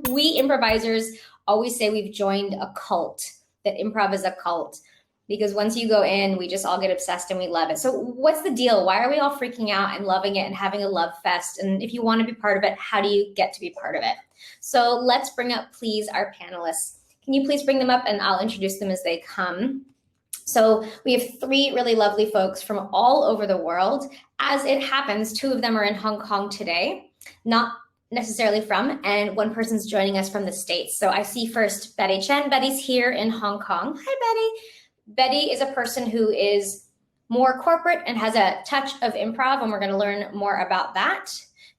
We improvisers always say we've joined a cult, that improv is a cult, because once you go in, we just all get obsessed and we love it. So what's the deal? Why are we all freaking out and loving it and having a love fest? And if you want to be part of it, how do you get to be part of it? So let's bring up, please, our panelists. Can you please bring them up, and I'll introduce them as they come. So we have three really lovely folks from all over the world. As it happens, two of them are in Hong Kong today, not necessarily from, and one person's joining us from the States. So I see first Betty Chen. Betty's here in Hong Kong. Hi, Betty. Betty is a person who is more corporate and has a touch of improv, and we're going to learn more about that.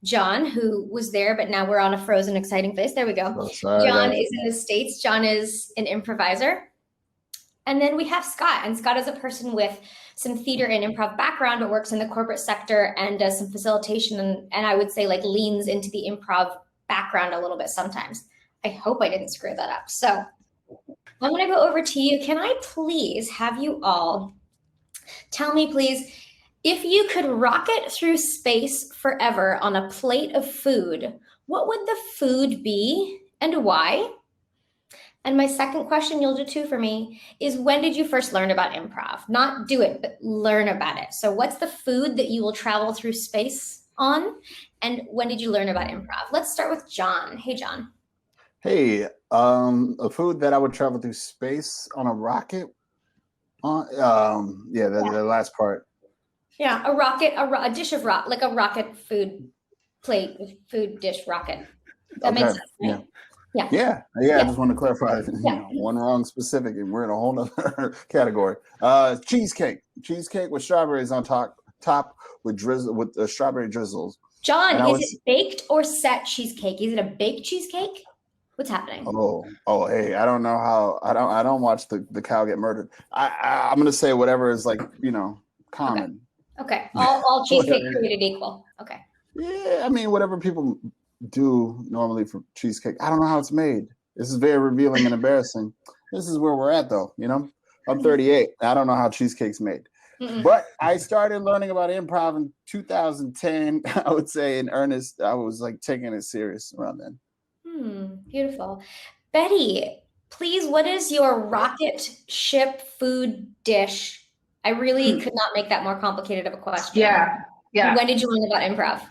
John, who was there, but now we're on a frozen, exciting face. There we go. Oh, sorry, John is in the States. John is an improviser. And then we have Scott, and Scott is a person with some theater and improv background, but works in the corporate sector and does some facilitation, and I would say like leans into the improv background a little bit sometimes. I hope I didn't screw that up. So I'm gonna go over to you. Can I please have you all tell me, please, if you could rocket through space forever on a plate of food, what would the food be and why? And my second question, you'll do two for me, is when did you first learn about improv? Not do it, but learn about it. So what's the food that you will travel through space on? And when did you learn about improv? Let's start with John. Hey, John. Hey, a food that I would travel through space on a rocket? The last part. Yeah, a rocket, a dish of rock, like a rocket food plate, food dish rocket. That makes sense, right? Yeah. I just want to clarify. One wrong specific, and we're in a whole other category. Cheesecake with strawberries on top with strawberry drizzles. John, is it baked or set cheesecake? Is it a baked cheesecake? What's happening? Oh, hey, I don't know how. I don't watch the cow get murdered. I'm gonna say whatever is common. Okay. All cheesecake created equal. Okay. Yeah, I mean whatever people do normally for cheesecake. I don't know how it's made. This is very revealing and embarrassing. This is where we're at, though. I'm 38. I don't know how cheesecake's made. But I started learning about improv in 2010. I would say in earnest. I was taking it serious around then. Beautiful. Betty, please, what is your rocket ship food dish? I really could not make that more complicated of a question. Yeah. When did you learn about improv?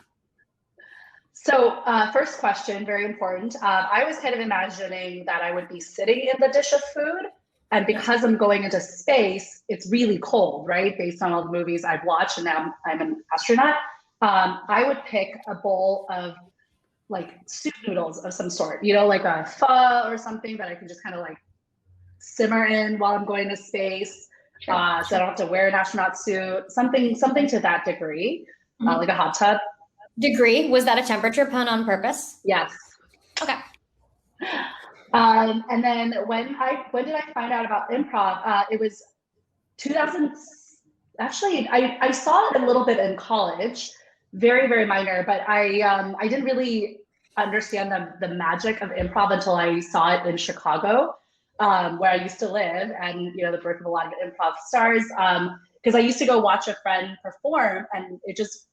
So first question, very important. I was kind of imagining that I would be sitting in the dish of food. And because I'm going into space, it's really cold, right? Based on all the movies I've watched, and now I'm an astronaut. I would pick a bowl of soup noodles of some sort, like a pho or something that I can just kind of simmer in while I'm going to space. So I don't have to wear an astronaut suit, something to that degree, like a hot tub. Degree, was that a temperature pun on purpose? Yes. Okay. And then when did I find out about improv? It was 2000. Actually, I saw it a little bit in college, very, very minor, but I didn't really understand the magic of improv until I saw it in Chicago, where I used to live, and the birth of a lot of improv stars. Because I used to go watch a friend perform, and it just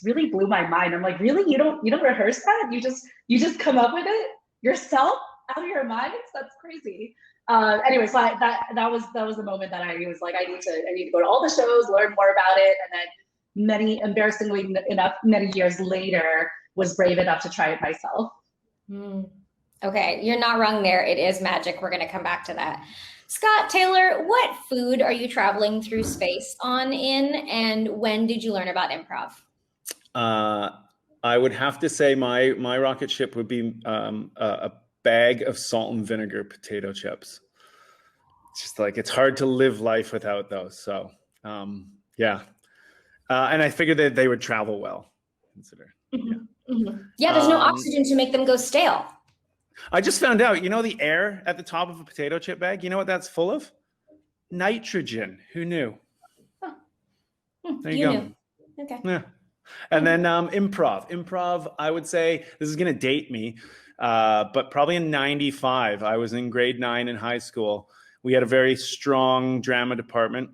really blew my mind. I'm like, really? You don't rehearse that? You just come up with it yourself out of your minds? That's crazy. Anyway, so that was the moment that I was like, I need to go to all the shows, learn more about it, and then embarrassingly enough, many years later, was brave enough to try it myself. Okay, you're not wrong there. It is magic. We're going to come back to that. Scott Taylor, what food are you traveling through space on in, and when did you learn about improv? I would have to say my rocket ship would be a bag of salt and vinegar potato chips. It's just it's hard to live life without those. So and I figured that they would travel well. Consider. Yeah, there's no oxygen to make them go stale. I just found out, the air at the top of a potato chip bag, you know what that's full of? Nitrogen. Who knew? There you go. Knew. Okay. Yeah. And then improv, I would say, this is going to date me, but probably in 95, I was in grade 9 in high school. We had a very strong drama department,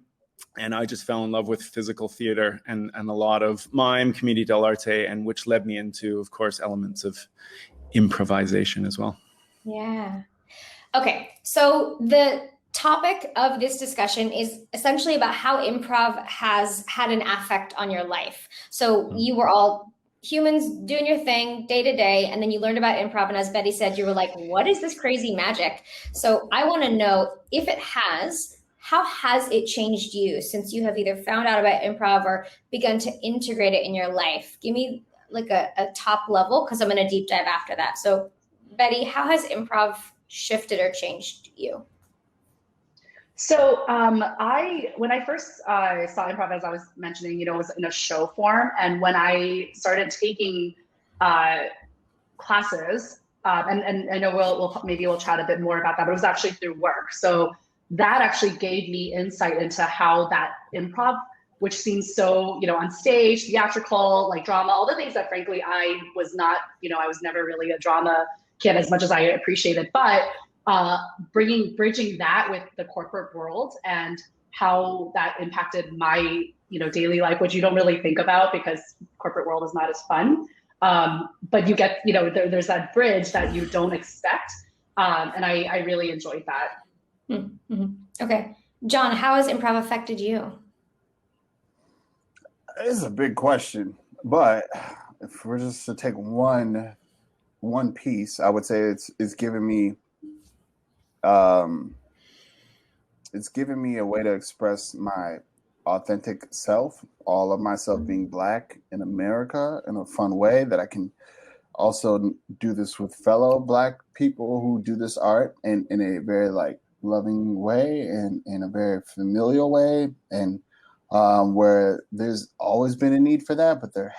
and I just fell in love with physical theater and a lot of mime, commedia dell'arte, and which led me into, of course, elements of improvisation as well. Yeah. Okay. So the topic of this discussion is essentially about how improv has had an effect on your life. So you were all humans doing your thing day to day, and then you learned about improv. And as Betty said, you were like, what is this crazy magic? So I want to know, if it has, how has it changed you since you have either found out about improv or begun to integrate it in your life? Give me like a top level, because I'm going to deep dive after that. So Betty, how has improv shifted or changed you? So when I first saw improv, as I was mentioning, it was in a show form. And when I started taking classes, and I know maybe we'll chat a bit more about that, but it was actually through work. So that actually gave me insight into how that improv, which seems so, on stage, theatrical, like drama, all the things that frankly I was not, I was never really a drama kid as much as I appreciated, but bridging that with the corporate world and how that impacted my, daily life, which you don't really think about because corporate world is not as fun. But you get, there's that bridge that you don't expect. And I really enjoyed that. Mm-hmm. Okay. John, how has improv affected you? It's a big question, but if we're just to take one piece, I would say it's given me a way to express my authentic self, all of myself being Black in America in a fun way that I can also do this with fellow Black people who do this art in a very like loving way and in a very familial way, and where there's always been a need for that, but there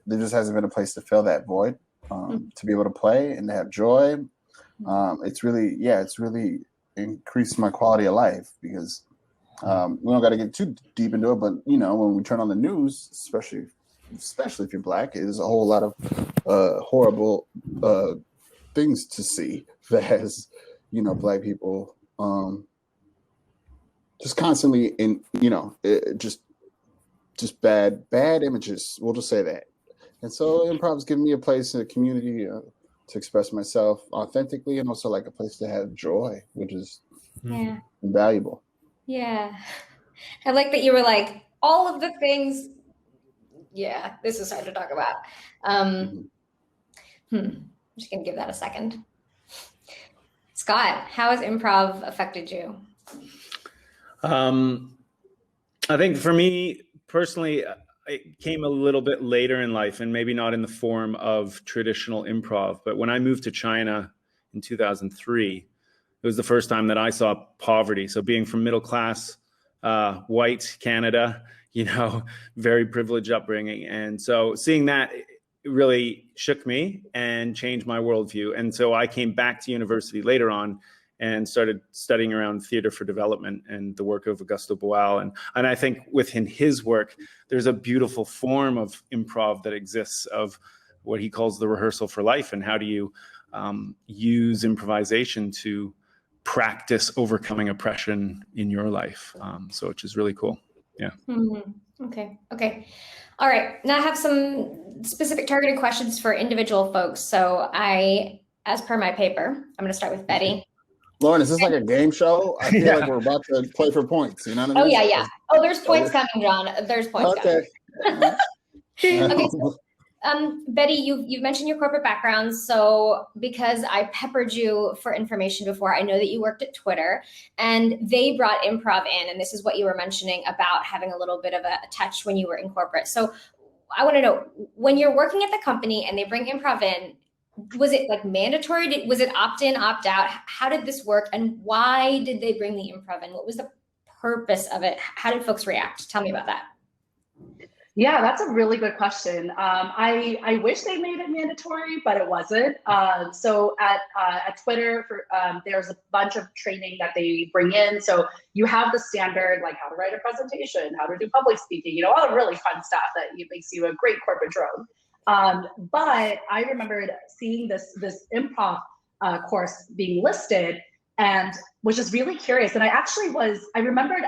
just hasn't been a place to fill that void, to be able to play and to have joy. It's really increased my quality of life, because we don't got to get too deep into it, but when we turn on the news, especially if you're Black, there's a whole lot of horrible things to see that has Black people just constantly in just bad images. We'll just say that. And so improv's given me a place in a community to express myself authentically, and also like a place to have joy, which is invaluable. Yeah. I like that you were like, all of the things. Yeah, this is hard to talk about. I'm just going to give that a second. Scott, how has improv affected you? I think for me personally, it came a little bit later in life, and maybe not in the form of traditional improv. But when I moved to China in 2003, it was the first time that I saw poverty. So being from middle class, white Canada, very privileged upbringing. And so seeing that really shook me and changed my worldview. And so I came back to university later on and started studying around theater for development and the work of Augusto Boal. And I think within his work, there's a beautiful form of improv that exists, of what he calls the rehearsal for life. And how do you use improvisation to practice overcoming oppression in your life? So which is really cool. Yeah. Okay. All right. Now I have some specific targeted questions for individual folks. So as per my paper, I'm going to start with Betty. Lauren, is this like a game show? I feel like we're about to play for points. You know what I mean? Oh, yeah. Oh, there's points coming, John. There's points coming. Okay. So, Betty, you've mentioned your corporate background. So because I peppered you for information before, I know that you worked at Twitter, and they brought improv in. And this is what you were mentioning about having a little bit of a touch when you were in corporate. So I want to know, when you're working at the company and they bring improv in, was it like mandatory? Was it opt-in, opt-out? How did this work? And why did they bring the improv in? What was the purpose of it? How did folks react? Tell me about that. Yeah, that's a really good question. I wish they made it mandatory, but it wasn't. So at Twitter, there's a bunch of training that they bring in. So you have the standard, like how to write a presentation, how to do public speaking, all the really fun stuff that makes you a great corporate drone. But I remembered seeing this improv course being listed, and was just really curious. And I remembered,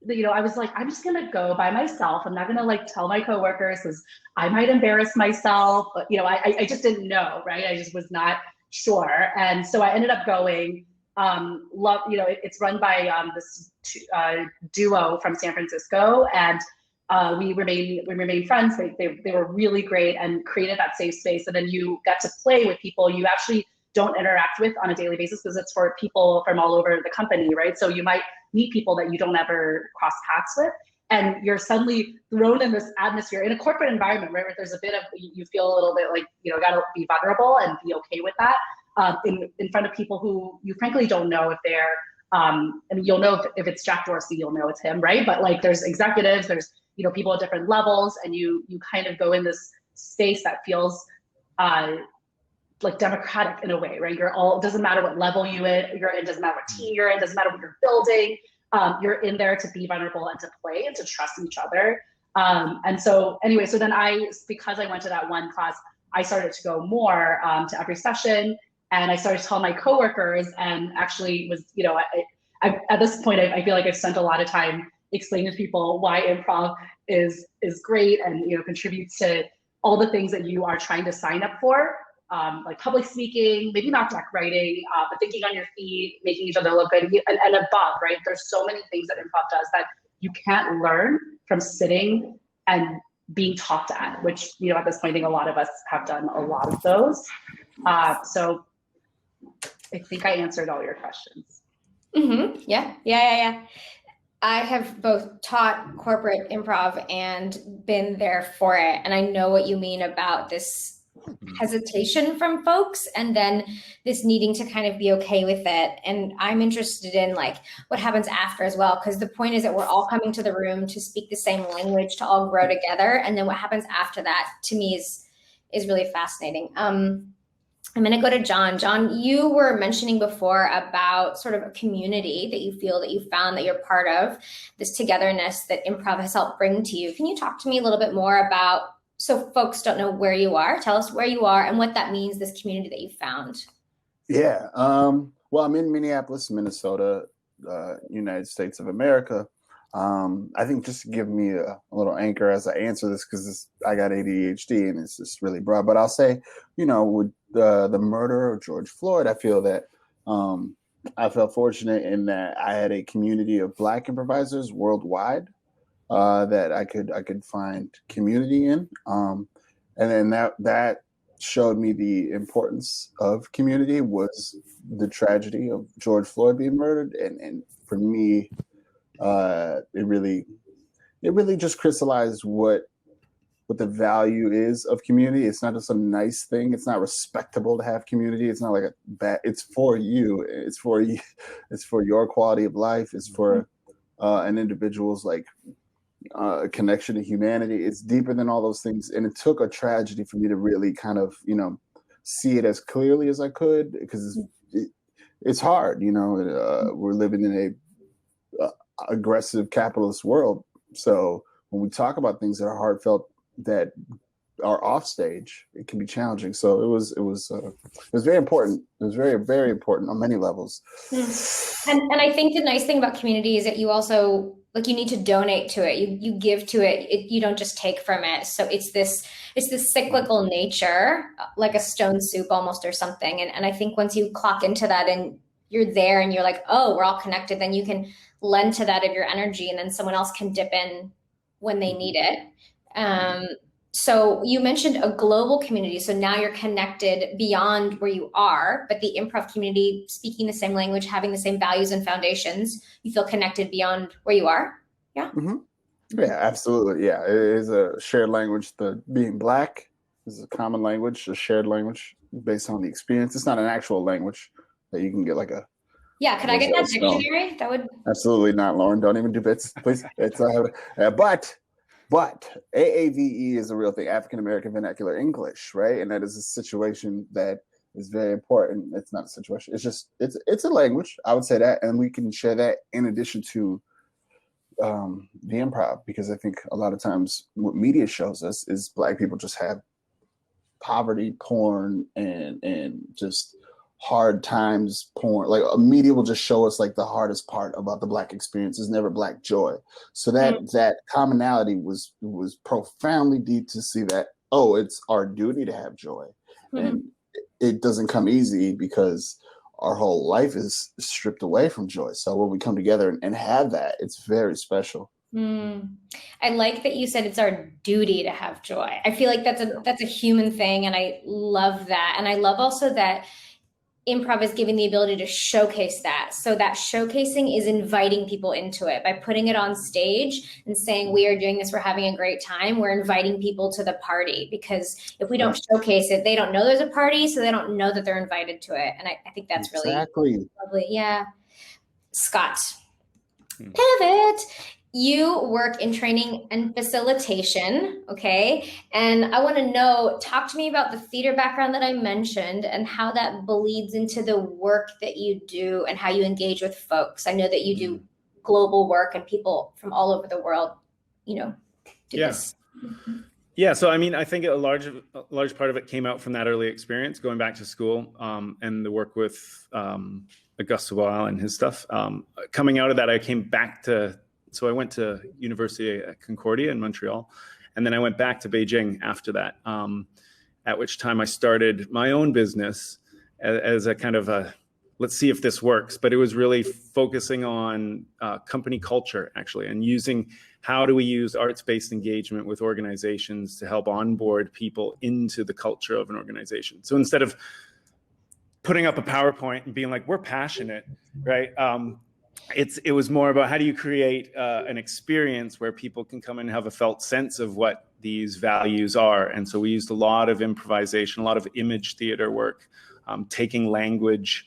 I was like, I'm just gonna go by myself. I'm not gonna like tell my coworkers because I might embarrass myself. But I just didn't know, right? I just was not sure. And so I ended up going. Love, it's run by this duo from San Francisco, and we remain friends. They were really great and created that safe space. And then you got to play with people you actually don't interact with on a daily basis, because it's for people from all over the company, right? So you might meet people that you don't ever cross paths with, and you're suddenly thrown in this atmosphere in a corporate environment, right? Where there's a bit of, you feel a little bit like, gotta be vulnerable and be okay with that. In front of people who you frankly don't know if they're, you'll know if it's Jack Dorsey, you'll know it's him, right? But like, there's executives, there's people at different levels, and you kind of go in this space that feels like democratic in a way, right? You're all, it doesn't matter what level you're in, doesn't matter what team you're in, doesn't matter what you're building. You're in there to be vulnerable and to play and to trust each other. And so anyway, so then because I went to that one class, I started to go more to every session. And I started to tell my coworkers, and actually was, I at this point, I feel like I've spent a lot of time explaining to people why improv is great and, contributes to all the things that you are trying to sign up for, like public speaking, maybe not deck writing, but thinking on your feet, making each other look good, and above, right? There's so many things that improv does that you can't learn from sitting and being talked at, which, at this point, I think a lot of us have done a lot of those. So I think I answered all your questions. Mm-hmm. Yeah. I have both taught corporate improv and been there for it. And I know what you mean about this hesitation from folks, and then this needing to kind of be okay with it. And I'm interested in like what happens after as well, because the point is that we're all coming to the room to speak the same language, to all grow together. And then what happens after that, to me, is really fascinating. I'm going to go to John. John, you were mentioning before about sort of a community that you feel that you found that you're part of, this togetherness that improv has helped bring to you. Can you talk to me a little bit more about, so folks don't know where you are, tell us where you are and what that means, this community that you found? Yeah. Well, I'm in Minneapolis, Minnesota, United States of America. I think just to give me a little anchor as I answer this, because I got ADHD and it's just really broad, but I'll say, with the murder of George Floyd, I feel that I felt fortunate in that I had a community of Black improvisers worldwide that I could find community in, and then that showed me the importance of community was the tragedy of George Floyd being murdered, and for me, it really just crystallized what the value is of community. It's not just a nice thing. It's not respectable to have community. It's not like a bad. It's for you. It's for you. It's for your quality of life. It's for an individual's connection to humanity. It's deeper than all those things. And it took a tragedy for me to really kind of see it as clearly as I could, because it's hard. We're living in a aggressive capitalist world. So when we talk about things that are heartfelt, that are off stage, it can be challenging. So it was very important. It was very, very important on many levels. And I think the nice thing about community is that you also, you need to donate to it. You give to it. You don't just take from it. So it's this cyclical nature, like a stone soup almost or something. And I think once you clock into that and you're there and you're like, oh, we're all connected, then you can lend to that of your energy, and then someone else can dip in when they need it. So you mentioned a global community. So now you're connected beyond where you are, but the improv community, speaking the same language, having the same values and foundations, you feel connected beyond where you are. Yeah. Mm-hmm. Yeah, absolutely. Yeah. It is a shared language. The being Black is a common language, a shared language based on the experience. It's not an actual language that you can get like a. Yeah. Could I get that dictionary? That would. Absolutely not, Lauren. Don't even do bits, please. It's But AAVE is a real thing, African American Vernacular English, right? And that is a situation that is very important. It's not a situation. It's just it's a language. I would say that, and we can share that in addition to the improv, because I think a lot of times what media shows us is Black people just have poverty porn and just hard times porn. Like media will just show us like the hardest part about the Black experience is never Black joy. So that commonality was profoundly deep to see that, oh, it's our duty to have joy. And it doesn't come easy because our whole life is stripped away from joy. So when we come together and have that, it's very special. I like that you said it's our duty to have joy. I feel like that's a human thing, and I love that. And I love also that improv is giving the ability to showcase that. So that showcasing is inviting people into it by putting it on stage and saying, we are doing this, we're having a great time. We're inviting people to the party, because if we don't showcase it, they don't know there's a party, so they don't know that they're invited to it. And I think that's really lovely. Yeah. Scott, pivot. You work in training and facilitation, okay? And I want to know, talk to me about the theater background that I mentioned and how that bleeds into the work that you do and how you engage with folks. I know that you do global work and people from all over the world, do this. Yeah, so I mean, I think a large part of it came out from that early experience, going back to school, and the work with Auguste Boal and his stuff. Coming out of that, I came back to. So I went to University at Concordia in Montreal, and then I went back to Beijing after that, at which time I started my own business as a kind of a, let's see if this works. But it was really focusing on company culture, actually, and using how do we use arts-based engagement with organizations to help onboard people into the culture of an organization. So instead of putting up a PowerPoint and being like, we're passionate, right? It was more about how do you create an experience where people can come and have a felt sense of what these values are. And so we used a lot of improvisation, a lot of image theater work, taking language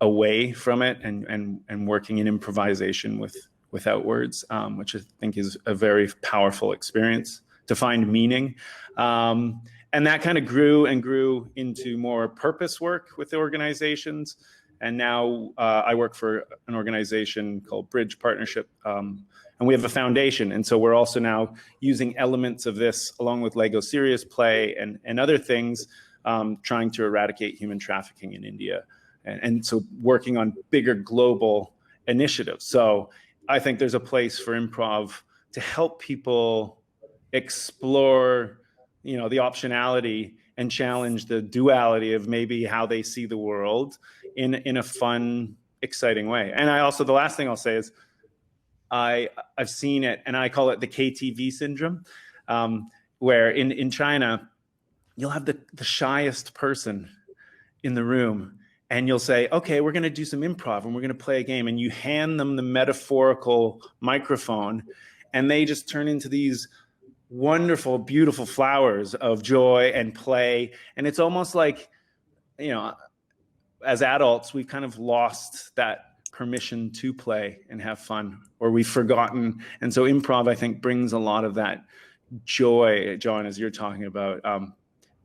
away from it and working in improvisation without words, which I think is a very powerful experience to find meaning. And that kind of grew and grew into more purpose work with the organizations. And now I work for an organization called Bridge Partnership, and we have a foundation. And so we're also now using elements of this along with Lego Serious Play and other things, trying to eradicate human trafficking in India. And so working on bigger global initiatives. So I think there's a place for improv to help people explore, the optionality and challenge the duality of maybe how they see the world in a fun, exciting way. And the last thing I'll say is I've seen it, and I call it the KTV syndrome, where in China, you'll have the shyest person in the room, and you'll say, okay, we're going to do some improv and we're going to play a game. And you hand them the metaphorical microphone, and they just turn into these wonderful, beautiful flowers of joy and play. And it's almost like, as adults, we've kind of lost that permission to play and have fun, or we've forgotten. And so improv, I think, brings a lot of that joy, John, as you're talking about,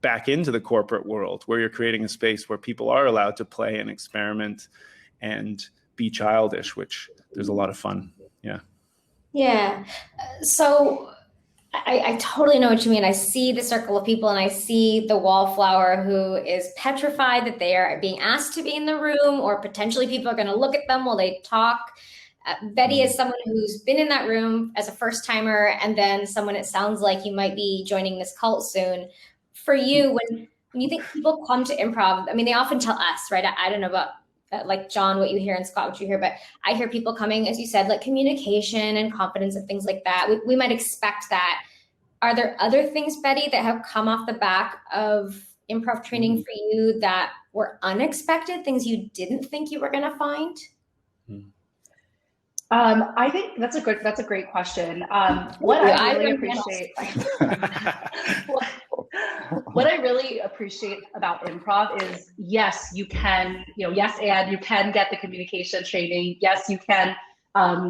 back into the corporate world, where you're creating a space where people are allowed to play and experiment and be childish, which there's a lot of fun. Yeah. Yeah. So I totally know what you mean. I see the circle of people, and I see the wallflower who is petrified that they are being asked to be in the room, or potentially people are going to look at them while they talk. Betty is someone who's been in that room as a first timer, and then someone, it sounds like you might be joining this cult soon. For you, when you think people come to improv, I mean, they often tell us, right? I don't know about like John, what you hear, and Scott, what you hear, but I hear people coming, as you said, like communication and confidence and things like that. We might expect that. Are there other things, Betty, that have come off the back of improv training for you that were unexpected, things you didn't think you were going to find? I think that's a great question. What I really appreciate, what I really appreciate about improv is, yes, you can, yes, and you can get the communication training. Yes, you can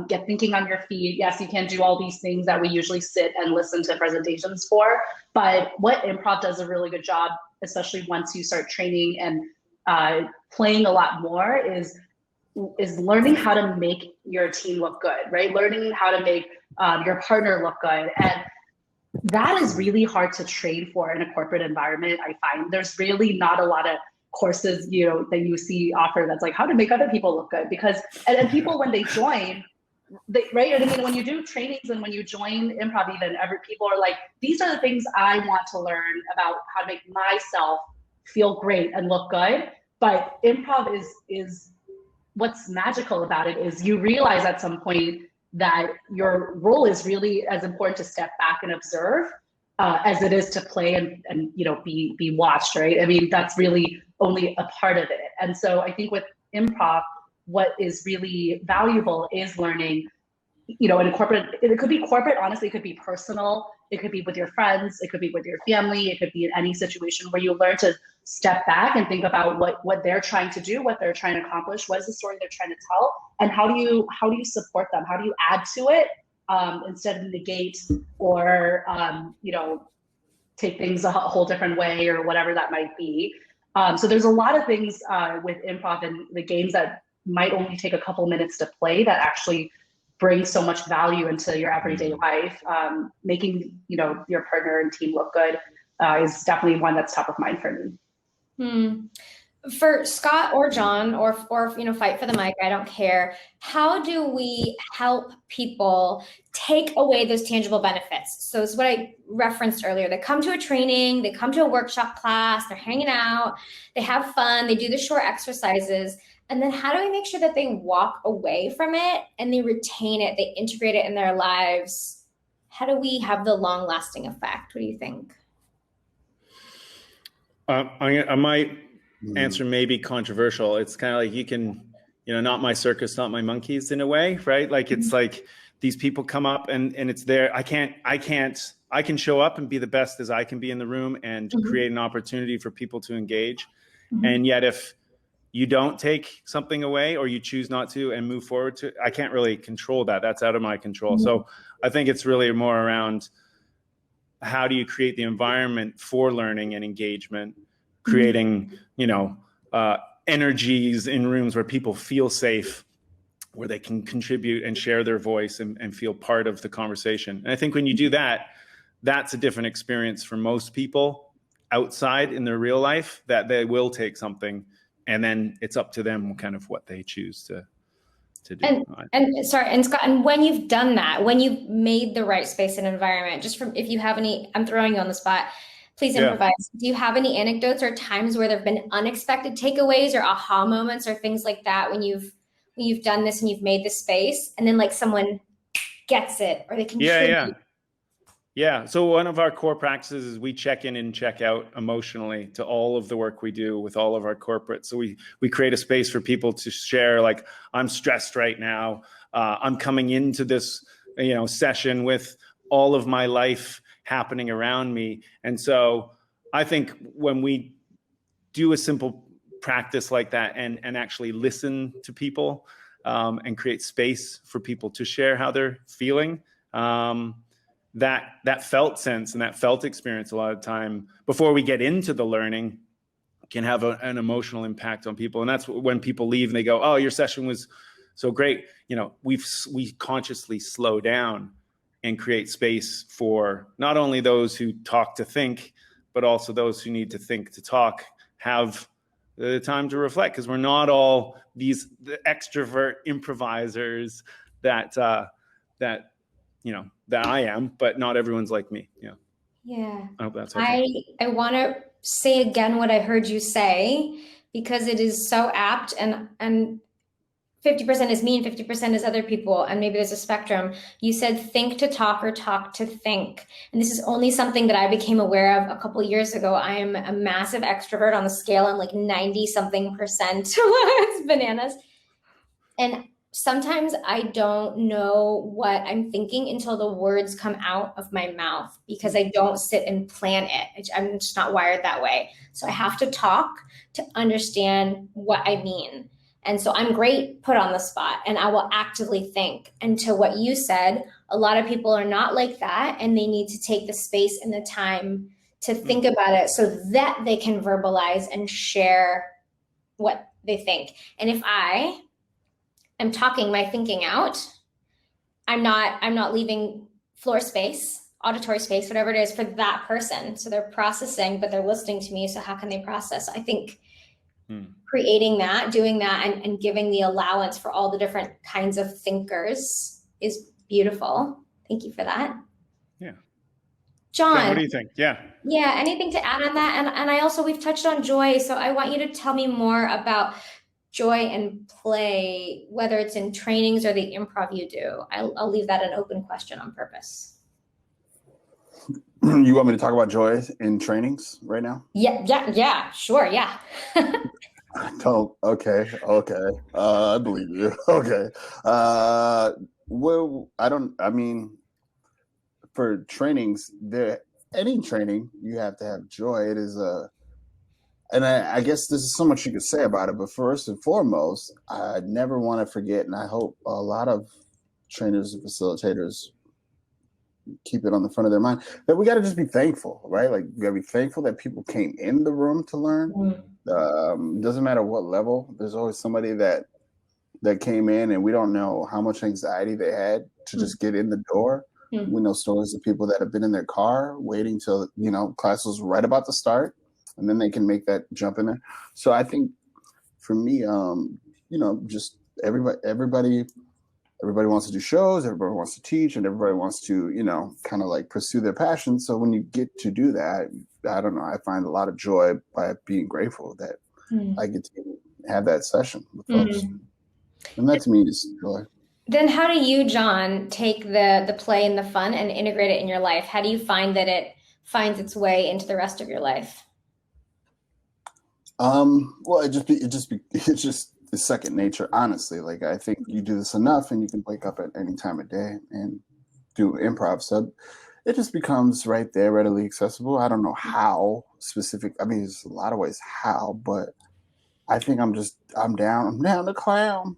get thinking on your feet. Yes, you can do all these things that we usually sit and listen to presentations for. But what improv does a really good job, especially once you start training and playing a lot more, is learning how to make your team look good, right? Learning how to make your partner look good. And that is really hard to train for in a corporate environment. I find there's really not a lot of courses, that you see offered that's like how to make other people look good, because, and people, when they join, right? I mean, when you do trainings and when you join improv, even people are like, these are the things I want to learn about how to make myself feel great and look good. But improv is what's magical about it is you realize at some point that your role is really as important to step back and observe as it is to play and you know, be watched, right? I mean, that's really only a part of it. And so I think with improv, what is really valuable is learning, you know, in a corporate, it could be corporate, honestly, it could be personal, it could be with your friends, it could be with your family, it could be in any situation where you learn to step back and think about what they're trying to do, what they're trying to accomplish, what is the story they're trying to tell, and how do you support them? How do you add to it instead of negate or, you know, take things a whole different way or whatever that might be. So there's a lot of things with improv and the games that might only take a couple minutes to play that actually bring so much value into your everyday life. Making, you know, your partner and team look good is definitely one that's top of mind for me. For Scott or John or you know, fight for the mic, I don't care. How do we help people take away those tangible benefits? So it's what I referenced earlier. They come to a training, they come to a workshop class, they're hanging out, they have fun, they do the short exercises. And then how do we make sure that they walk away from it and they retain it, they integrate it in their lives? How do we have the long lasting effect? What do you think? I might answer maybe controversial. It's kind of like you can, you know, not my circus, not my monkeys in a way, right? Like it's like these people come up and it's there. I can show up and be the best as I can be in the room and create an opportunity for people to engage. And yet if you don't take something away or you choose not to and move forward to, I can't really control that. That's out of my control. So I think it's really more around how do you create the environment for learning and engagement, creating, you know, energies in rooms where people feel safe, where they can contribute and share their voice and feel part of the conversation. And I think when you do that, that's a different experience for most people outside in their real life, that they will take something and then it's up to them kind of what they choose to do. And sorry, and Scott, and when you've done that, when you've made the right space and environment, just from, if you have any, I'm throwing you on the spot, please improvise. Do you have any anecdotes or times where there've been unexpected takeaways or aha moments or things like that when you've done this and you've made the space and then like someone gets it or they contribute? Yeah. So one of our core practices is we check in and check out emotionally to all of the work we do with all of our corporates. So we create a space for people to share, like, I'm stressed right now. I'm coming into this, you know, session with all of my life happening around me. And so I think when we do a simple practice like that and actually listen to people and create space for people to share how they're feeling, that felt sense and that felt experience a lot of time before we get into the learning can have an emotional impact on people. And that's when people leave and they go, oh, your session was so great. You know, we consciously slow down and create space for not only those who talk to think, but also those who need to think to talk, have the time to reflect, because we're not all the extrovert improvisers that you know, that I am, but not everyone's like me. Yeah. I hope that's helpful. I want to say again what I heard you say, because it is so apt, and 50% is me and 50% is other people, and maybe there's a spectrum. You said think to talk or talk to think. And this is only something that I became aware of a couple of years ago. I am a massive extrovert on the scale. I'm like 90 something percent. It's bananas. And sometimes I don't know what I'm thinking until the words come out of my mouth, because I don't sit and plan it. I'm just not wired that way. So I have to talk to understand what I mean. And so I'm great put on the spot, and I will actively think. And to what you said, a lot of people are not like that, and they need to take the space and the time to think about it so that they can verbalize and share what they think. And if I am talking my thinking out, I'm not leaving floor space, auditory space, whatever it is, for that person. So they're processing, but they're listening to me. So how can they process? I think creating that, doing that, and giving the allowance for all the different kinds of thinkers is beautiful. Thank you for that. Yeah. John, what John, do you think? Yeah. yeah, anything to add on that? And I also, we've touched on joy, so I want you to tell me more about joy and play, whether it's in trainings or the improv you do. I'll leave that an open question on purpose. You want me to talk about joy in trainings right now? Yeah, sure, yeah. Don't. Okay. I believe you. Okay. Well, I don't. I mean, for trainings, any training you have to have joy. It is and I guess this is so much you could say about it, but first and foremost, I never want to forget, and I hope a lot of trainers and facilitators keep it on the front of their mind, that we got to just be thankful, right? Like, we got to be thankful that people came in the room to learn. Doesn't matter what level, there's always somebody that came in, and we don't know how much anxiety they had to just get in the door. We know stories of people that have been in their car waiting till, class was right about to start, and then they can make that jump in there. So I think for me, just everybody wants to do shows, everybody wants to teach, and everybody wants to, kind of like pursue their passion. So when you get to do that, I don't know, I find a lot of joy by being grateful that I get to have that session with folks. And that to me is joy. Then how do you, John, take the play and the fun and integrate it in your life? How do you find that it finds its way into the rest of your life? Well, it's just the second nature, honestly. Like, I think you do this enough and you can wake up at any time of day and do improv. So it just becomes right there, readily accessible. I don't know how specific. I mean, there's a lot of ways how, but I think I'm down to clown.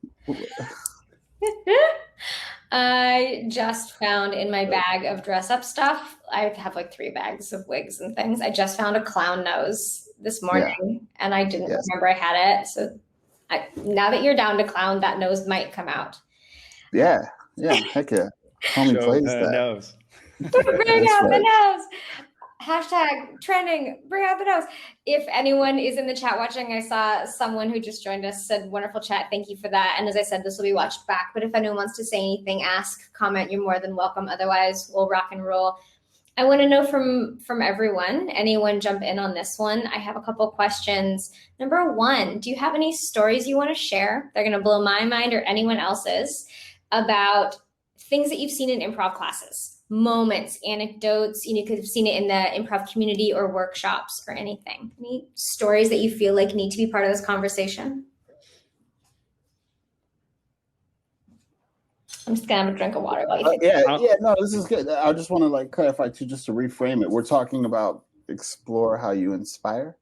I just found in my bag of dress up stuff, I have like 3 bags of wigs and things. I just found a clown nose this morning and I didn't remember I had it. So now that you're down to clown, that nose might come out. Yeah. Heck yeah. Homie plays that. Nose. Bring out the nose. Hashtag trending, bring out the nose. If anyone is in the chat watching, I saw someone who just joined us said, wonderful chat. Thank you for that. And as I said, this will be watched back. But if anyone wants to say anything, ask, comment, you're more than welcome. Otherwise, we'll rock and roll. I want to know from everyone, anyone jump in on this one. I have a couple questions. Number 1, do you have any stories you want to share? They're going to blow my mind or anyone else's about things that you've seen in improv classes. Moments, anecdotes, you could have seen it in the improv community or workshops or anything. Any stories that you feel like need to be part of this conversation? I'm just gonna have a drink of water while you think. No, this is good. I just want to clarify too, just to reframe it. We're talking about explore how you inspire.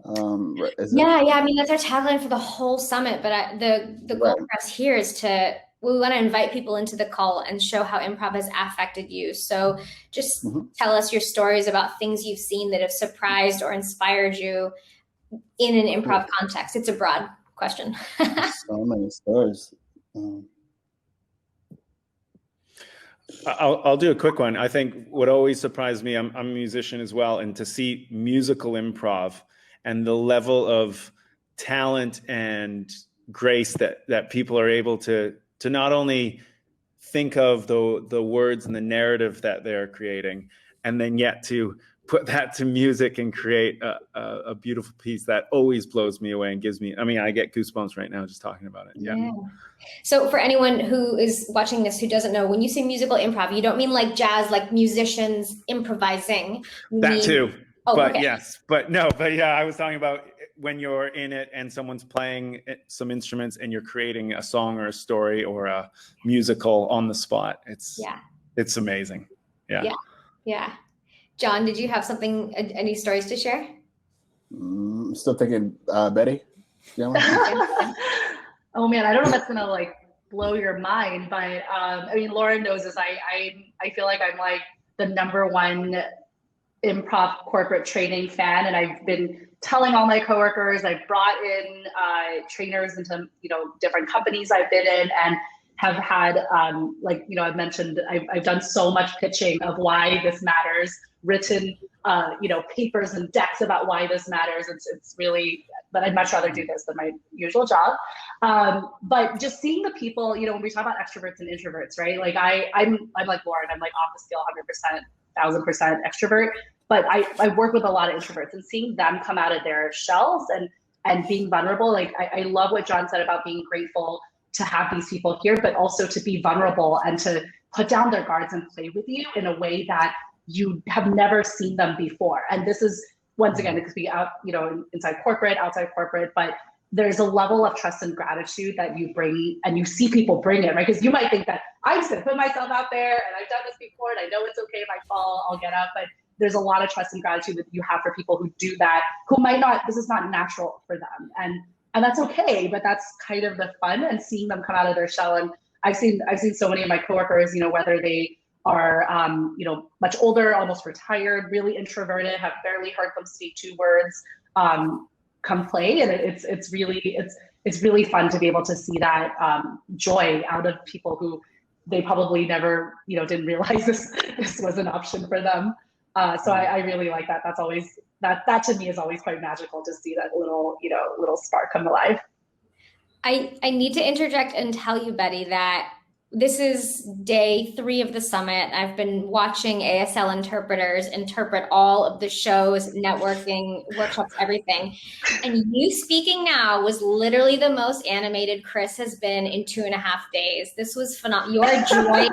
I mean, that's our tagline for the whole summit, but the goal for us here is we want to invite people into the call and show how improv has affected you. So just tell us your stories about things you've seen that have surprised or inspired you in an improv context. It's a broad question. So many stories. I'll do a quick one. I think what always surprised me, I'm a musician as well, and to see musical improv and the level of talent and grace that people are able to not only think of the words and the narrative that they're creating, and then yet to put that to music and create a beautiful piece that always blows me away and gives me, I get goosebumps right now just talking about it. Yeah. So for anyone who is watching this who doesn't know, when you say musical improv, you don't mean like jazz, like musicians improvising. Too. Yes, but yeah, I was talking about when you're in it and someone's playing some instruments and you're creating a song or a story or a musical on the spot. It's amazing. Yeah. John, did you have any stories to share? I'm still thinking, Betty. Oh man, I don't know if that's gonna blow your mind, but Lauren knows this. I feel like I'm like the #1 improv corporate training fan, and I've been telling all my coworkers. I've brought in trainers into different companies I've been in, and have had I've mentioned I've done so much pitching of why this matters, written papers and decks about why this matters. It's really, but I'd much rather do this than my usual job. But just seeing the people, when we talk about extroverts and introverts, right? I'm like Lauren, I'm like off the scale 100%. 1000% extrovert, but I work with a lot of introverts, and seeing them come out of their shells and being vulnerable. Like I love what John said about being grateful to have these people here, but also to be vulnerable and to put down their guards and play with you in a way that you have never seen them before. And this is, once again, it could be out, inside corporate, outside corporate, but there's a level of trust and gratitude that you bring, and you see people bring it, right? Because you might think that I'm just gonna put myself out there and I've done this before and I know it's okay if I fall, I'll get up. But there's a lot of trust and gratitude that you have for people who do that, who might not, this is not natural for them. And that's okay, but that's kind of the fun, and seeing them come out of their shell. And I've seen so many of my coworkers, whether they are, much older, almost retired, really introverted, have barely heard them speak 2 words, come play. And it's really fun to be able to see that joy out of people who they probably never, didn't realize this was an option for them. So I really like that. That's always, that to me is always quite magical to see that little spark come alive. I need to interject and tell you, Betty, that this is day 3 of the summit. I've been watching ASL interpreters interpret all of the shows, networking, workshops, everything. And you speaking now was literally the most animated Chris has been in 2.5 days. This was phenomenal. Your joy,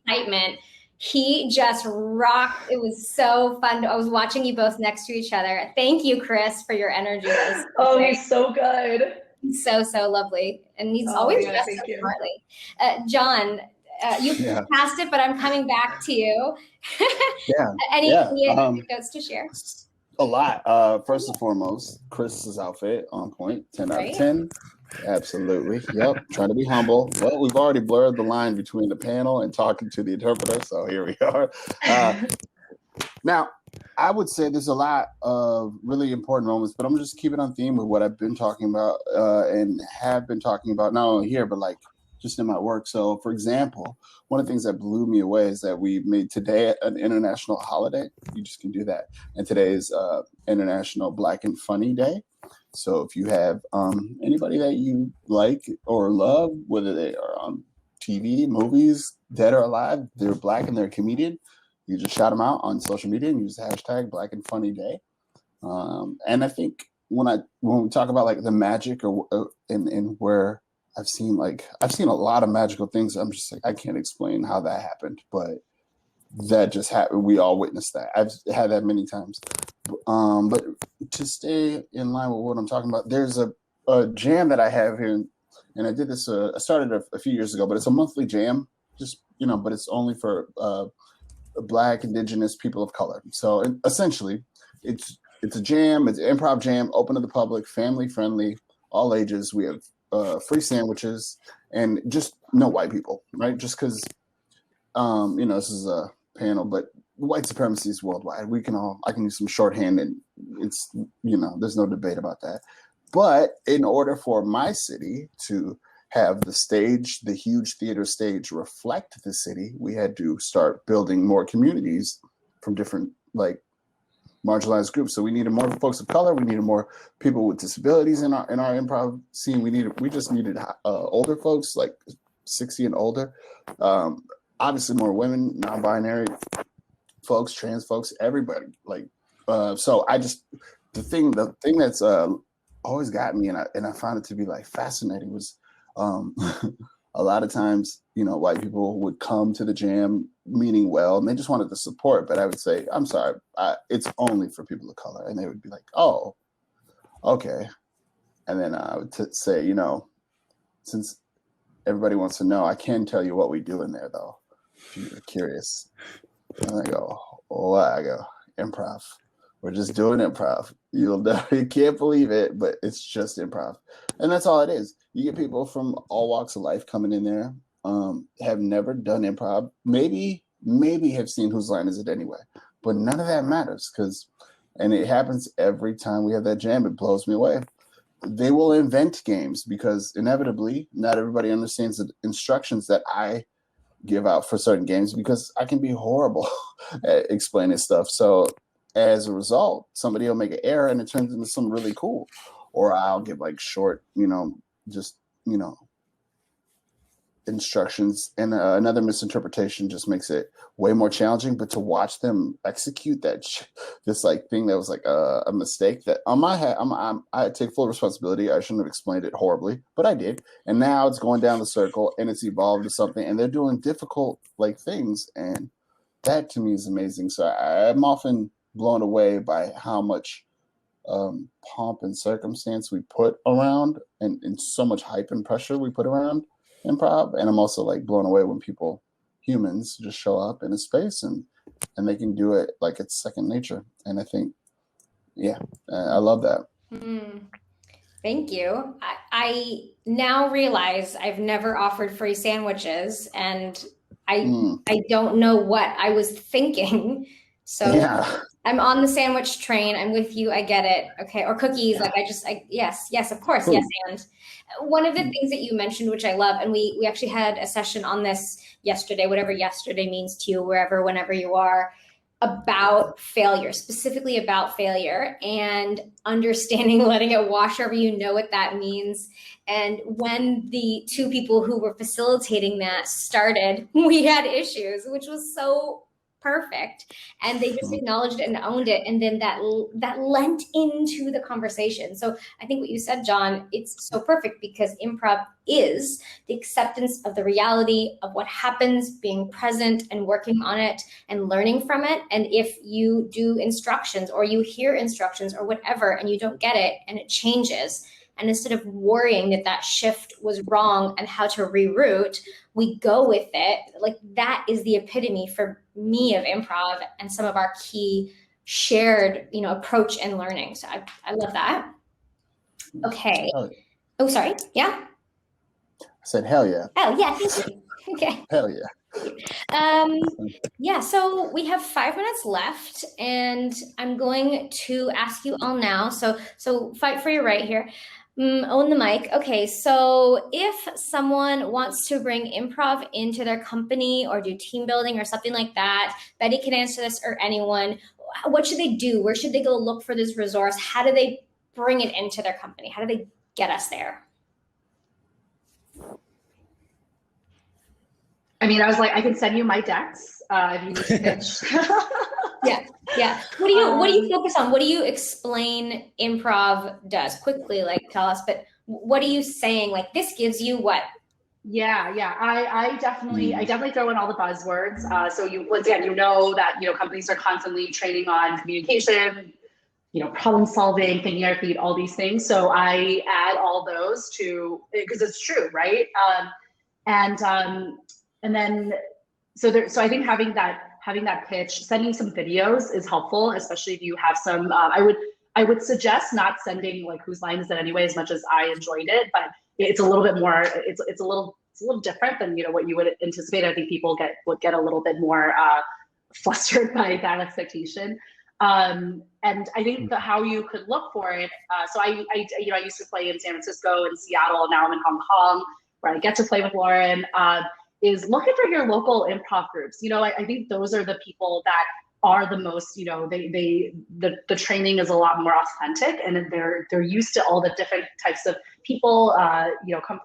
excitement. He just rocked. It was so fun. I was watching you both next to each other. Thank you, Chris, for your energy. He's so good. So lovely, and he's always dressed so smartly. John, you passed it, but I'm coming back to you. Any anecdotes to share? A lot. First and foremost, Chris's outfit on point, 10 out of 10. Absolutely. Yep. Trying to be humble. Well, we've already blurred the line between the panel and talking to the interpreter, so here we are. Now, I would say there's a lot of really important moments, but I'm just keeping on theme with what I've been talking about and have been talking about, not only here, but like just in my work. So, for example, one of the things that blew me away is that we made today an international holiday. You just can do that. And today is International Black and Funny Day. So if you have anybody that you like or love, whether they are on TV, movies, dead or alive, they're Black and they're a comedian, you just shout them out on social media and use the hashtag Black and Funny Day. And I think when we talk about like the magic or and where I've seen a lot of magical things, I'm just like, I can't explain how that happened, but that just happened. We all witnessed that. I've had that many times. But to stay in line with what I'm talking about, there's a jam that I have here, and I did this. I started a few years ago, but it's a monthly jam. Just but it's only for Black, Indigenous, people of color. So essentially, it's a jam. It's an improv jam, open to the public, family friendly, all ages. We have free sandwiches, and just no white people, right? Just because this is a panel, but white supremacy is worldwide. I can use some shorthand, and it's there's no debate about that. But in order for my city to have the huge theater stage reflect the city, we had to start building more communities from different marginalized groups. So we needed more folks of color. We needed more people with disabilities in our improv scene. We just needed older folks, like 60 and older. Obviously more women, non-binary folks, trans folks, everybody. So the thing that's always got me, and I found it to be fascinating, was a lot of times, white people would come to the jam meaning well, and they just wanted the support. But I would say, I'm sorry, it's only for people of color. And they would be like, oh, okay. And then I would say, since everybody wants to know, I can tell you what we do in there, though, if you're curious. And I go, what? I go, improv. We're just doing improv. You can't believe it, but it's just improv. And that's all it is. You get people from all walks of life coming in there, have never done improv, maybe have seen Whose Line Is It Anyway, but none of that matters and it happens every time we have that jam. It blows me away. They will invent games because inevitably not everybody understands the instructions that I give out for certain games, because I can be horrible at explaining stuff. So as a result, somebody will make an error and it turns into something really cool. Or I'll give short, instructions, and another misinterpretation just makes it way more challenging. But to watch them execute this like thing that was like a mistake that on my head, I take full responsibility. I shouldn't have explained it horribly, but I did. And now it's going down the circle and it's evolved to something, and they're doing difficult like things, and that to me is amazing. So I'm often blown away by how much pomp and circumstance we put around, and so much hype and pressure we put around improv. And I'm also like blown away when humans just show up in a space and they can do it like it's second nature. And I think, I love that. Thank you. I now realize I've never offered free sandwiches, and I don't know what I was thinking. So Yeah. I'm on the sandwich train. I'm with you. I get it. Okay. Or cookies. Yeah. Like yes, of course. Yes. And one of the things that you mentioned, which I love, and we actually had a session on this yesterday, whatever yesterday means to you, whenever you are, about failure, specifically about failure and understanding, letting it wash over you, know what that means. And when the two people who were facilitating that started, we had issues, which was so perfect. And they just acknowledged it and owned it. And then that lent into the conversation. So I think what you said, John, it's so perfect, because improv is the acceptance of the reality of what happens, being present and working on it and learning from it. And if you do instructions or you hear instructions or whatever, and you don't get it and it changes, and instead of worrying that shift was wrong and how to reroute, we go with it. Like, that is the epitome for me of improv and some of our key shared, approach and learning. So I love that. Okay. Oh, sorry. Yeah. I said, hell yeah. Oh, yeah. Thank you. Okay. Hell yeah. Yeah, so we have 5 minutes left, and I'm going to ask you all now. So fight for your right here. Own the mic. Okay, so if someone wants to bring improv into their company or do team building or something like that, Betty can answer this, or anyone. What should they do? Where should they go look for this resource? How do they bring it into their company? How do they get us there? I mean, I was like, I can send you my decks if you need to pitch. Yeah. What do you focus on? What do you explain improv does? Quickly, like, tell us. But what are you saying? Like, this gives you what? Yeah. I definitely throw in all the buzzwords. So once again, that companies are constantly training on communication, problem solving, thinking on your feet, all these things. So I add all those because it's true, right? And then so I think having that pitch, sending some videos is helpful, especially if you have some. I would suggest not sending like whose line is it anyway, as much as I enjoyed it, but it's a little bit more. It's a little different than what you would anticipate. I think people would get a little bit more flustered by that expectation. And I think how you could look for it. So I used to play in San Francisco and Seattle. Now I'm in Hong Kong, where I get to play with Lauren. Is looking for your local improv groups. I think those are the people that are the most, the training is a lot more authentic, and they're used to all the different types of people,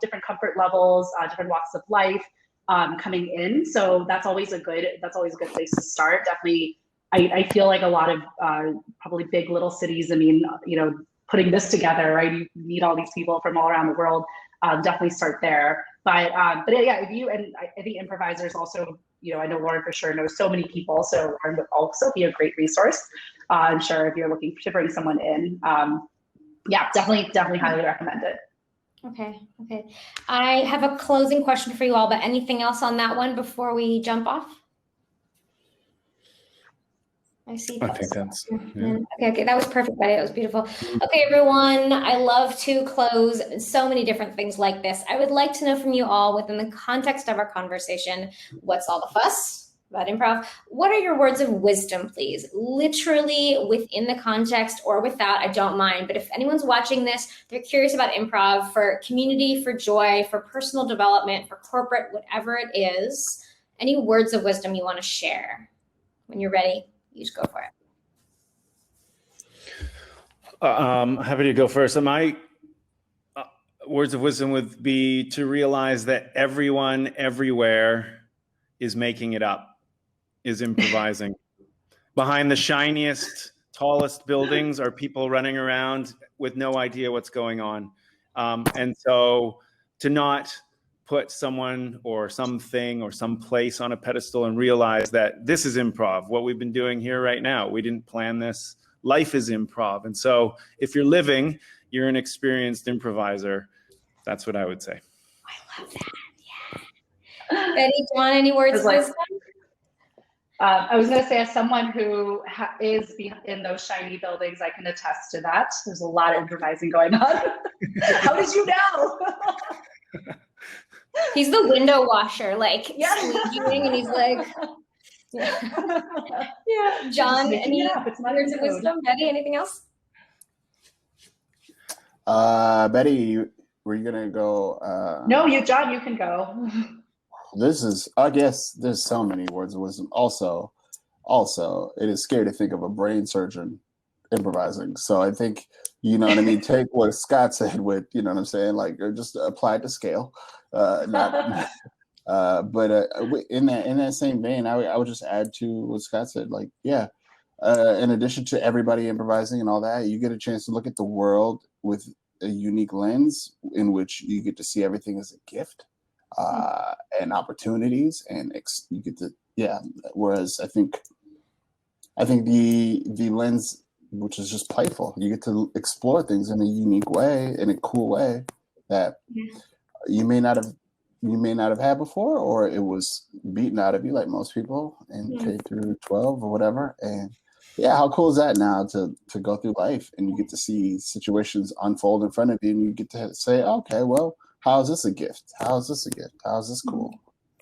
different comfort levels, different walks of life coming in. So that's always a good place to start. Definitely, I feel like a lot of probably big little cities. I mean, putting this together, right? You meet all these people from all around the world. Definitely start there. But yeah, I think improvisers also, I know Lauren for sure knows so many people, so Lauren would also be a great resource. I'm sure if you're looking to bring someone in, definitely highly recommend it. Okay. I have a closing question for you all, but anything else on that one before we jump off? I see. I think that's, yeah. Okay. That was perfect, Betty. That was beautiful. Okay, everyone. I love to close so many different things like this. I would like to know from you all, within the context of our conversation, what's all the fuss about improv? What are your words of wisdom, please? Literally within the context or without, I don't mind. But if anyone's watching this, they're curious about improv for community, for joy, for personal development, for corporate, whatever it is, any words of wisdom you want to share? When you're ready, you just go for it. Happy to go first. words of wisdom would be to realize that everyone everywhere is making it up, is improvising. Behind the shiniest, tallest buildings are people running around with no idea what's going on. And so to not put someone or something or some place on a pedestal and realize that this is improv, what we've been doing here right now. We didn't plan this. Life is improv. And so if you're living, you're an experienced improviser. That's what I would say. I love that. Yeah. Betty, John, any words of wisdom? I was going to say, as someone who is in those shiny buildings, I can attest to that. There's a lot of improvising going on. How did you know? He's the window washer, like squeegeeing, and he's like, yeah. John, any words of wisdom? Betty, anything else? Betty, were you gonna go? No, John, you can go. I guess there's so many words of wisdom. Also, it is scary to think of a brain surgeon improvising. So I think, you know what I mean? Take what Scott said with, you know what I'm saying? Like, or just apply it to scale. But in that same vein, I would just add to what Scott said. Like, in addition to everybody improvising and all that, you get a chance to look at the world with a unique lens in which you get to see everything as a gift. And opportunities, and you get to whereas I think the lens, which is just playful, you get to explore things in a unique way, in a cool way that you may not have had before, or it was beaten out of you like most people in K through 12 or whatever. And how cool is that now to go through life and you get to see situations unfold in front of you and you get to say, okay, well, how is this a gift? How is this a gift? How is this cool?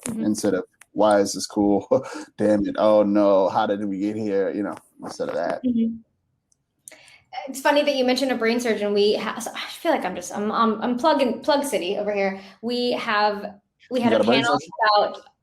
Instead of, why is this cool? Damn it. Oh no. How did we get here? You know, instead of that. It's funny that you mentioned a brain surgeon. I feel like I'm plug city over here. We had a panel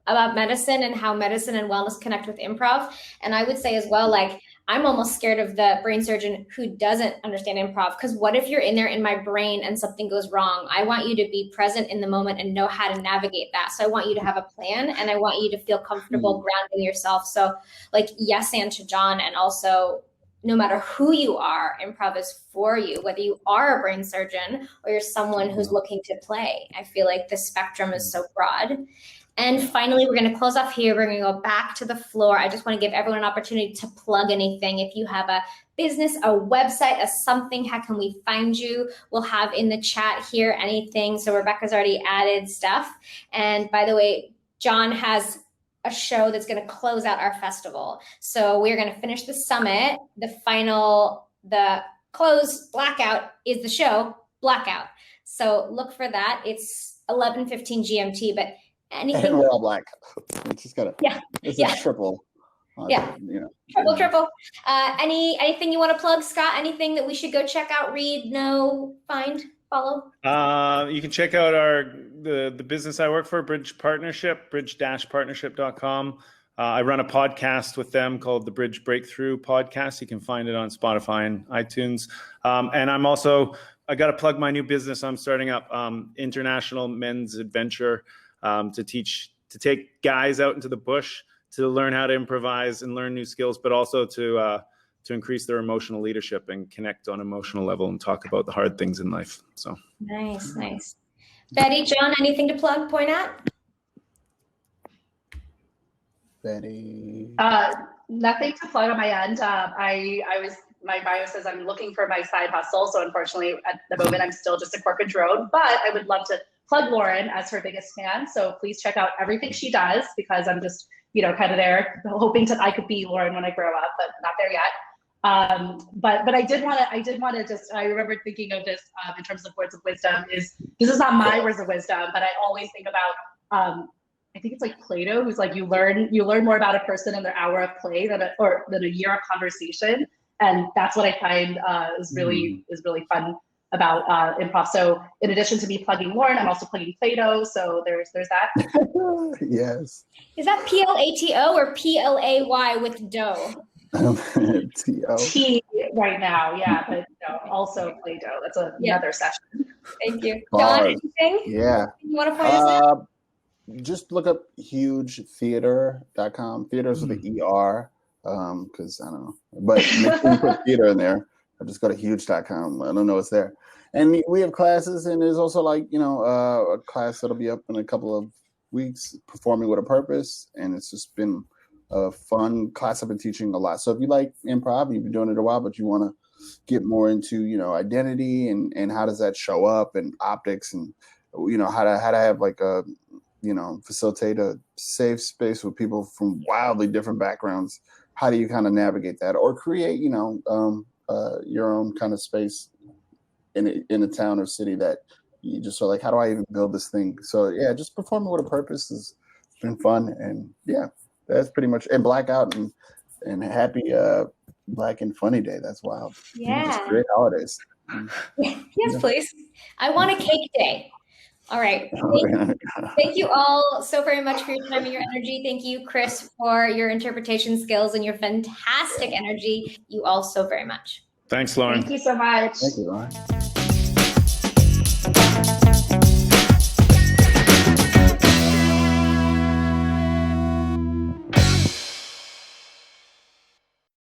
about medicine and how medicine and wellness connect with improv. And I would say as well, like, I'm almost scared of the brain surgeon who doesn't understand improv, because what if you're in there in my brain and something goes wrong? I want you to be present in the moment and know how to navigate that. So I want you to have a plan, and I want you to feel comfortable grounding yourself. So, like, yes, and to John, and also, no matter who you are, improv is for you, whether you are a brain surgeon or you're someone who's looking to play. I feel like the spectrum is so broad. And finally, we're going to close off here. We're going to go back to the floor. I just want to give everyone an opportunity to plug anything. If you have a business, a website, a something, how can we find you? We'll have in the chat here anything. So Rebecca's already added stuff. And by the way, John has a show that's going to close out our festival. So we're going to finish the summit. The close blackout is the show Blackout. So look for that. It's 11:15 GMT, but anything. And we're all black. It's just gotta. It's a triple. Triple. Anything you want to plug, Scott? Anything that we should go check out, read, know, find, follow? You can check out the business I work for, Bridge Partnership, bridge-partnership.com. I run a podcast with them called the Bridge Breakthrough Podcast. You can find it on Spotify and iTunes. And I got to plug my new business I'm starting up, International Men's Adventure. To take guys out into the bush to learn how to improvise and learn new skills, but also to increase their emotional leadership and connect on an emotional level and talk about the hard things in life. So nice. Betty, John, anything to plug, point at? Betty. Nothing to plug on my end. My bio says I'm looking for my side hustle. So unfortunately, at the moment, I'm still just a corporate drone, but I would love to plug Lauren as her biggest fan. So please check out everything she does, because I'm just, kind of there hoping I could be Lauren when I grow up, but not there yet. But I did want to I remember thinking of this in terms of words of wisdom. This is not my words of wisdom, but I always think about, I think it's like Plato, who's like, you learn more about a person in their hour of play than a year of conversation. And that's what I find is really fun about improv. So in addition to me plugging Lauren, I'm also plugging Plato. So there's that. Yes. Is that PLATO or PLAY with dough? T right now, yeah, but also Play-Doh. That's another session. Thank you. John, Bars. anything Yeah. you want to point us out? Just look up hugetheater.com. Theaters with the ER, because I don't know. But make sure you put theater in there. Or just go to huge.com. I don't know what's there. And we have classes, and there's also like, a class that'll be up in a couple of weeks, Performing with a Purpose. And it's just been a fun class. I've been teaching a lot. So if you like improv, you've been doing it a while, but you want to get more into, identity and how does that show up, and optics, and, how to have like a, facilitate a safe space with people from wildly different backgrounds. How do you kind of navigate that, or create, your own kind of space in a town or city that you just are like, how do I even build this thing? So yeah, just Performing with a Purpose has been fun, and yeah, that's pretty much. And Blackout and happy Black and Funny Day. That's wild. Yeah. Just great holidays. Yes, please. I want a cake day. All right. Thank you all so very much for your time and your energy. Thank you, Chris, for your interpretation skills and your fantastic energy. You all so very much. Thanks, Lauren. Thank you so much. Thank you, Lauren.